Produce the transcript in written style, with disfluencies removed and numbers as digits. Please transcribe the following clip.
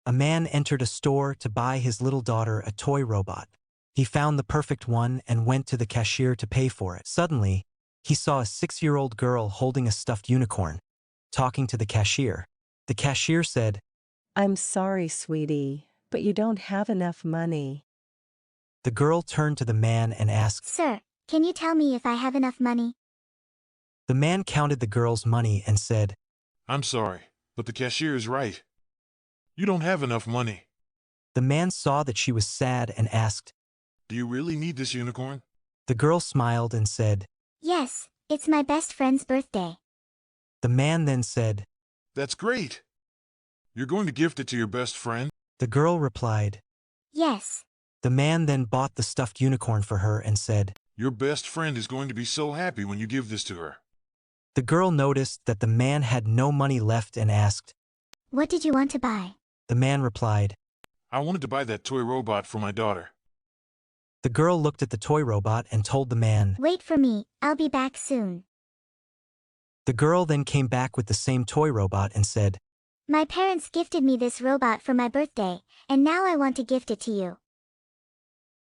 A man entered a store to buy his little daughter a toy robot. He found the perfect one and went to the cashier to pay for it. Suddenly, he saw a 6-year-old girl holding a stuffed unicorn, talking to the cashier. The cashier said, I'm sorry, sweetie, but you don't have enough money. the girl turned to the man and asked, Sir, can you tell me if I have enough money? the man counted the girl's money and said, I'm sorry, but the cashier is right. You don't have enough money. the man saw that she was sad and asked, Do you really need this unicorn? the girl smiled and said, Yes, it's my best friend's birthday. the man then said, That's great. You're going to gift it to your best friend? the girl replied. Yes. The man then bought the stuffed unicorn for her and said, Your best friend is going to be so happy when you give this to her. the girl noticed that the man had no money left and asked. What did you want to buy? The man replied. I wanted to buy that toy robot for my daughter. The girl looked at the toy robot and told the man. Wait for me, I'll be back soon. The girl then came back with the same toy robot and said, My parents gifted me this robot for my birthday, and now I want to gift it to you.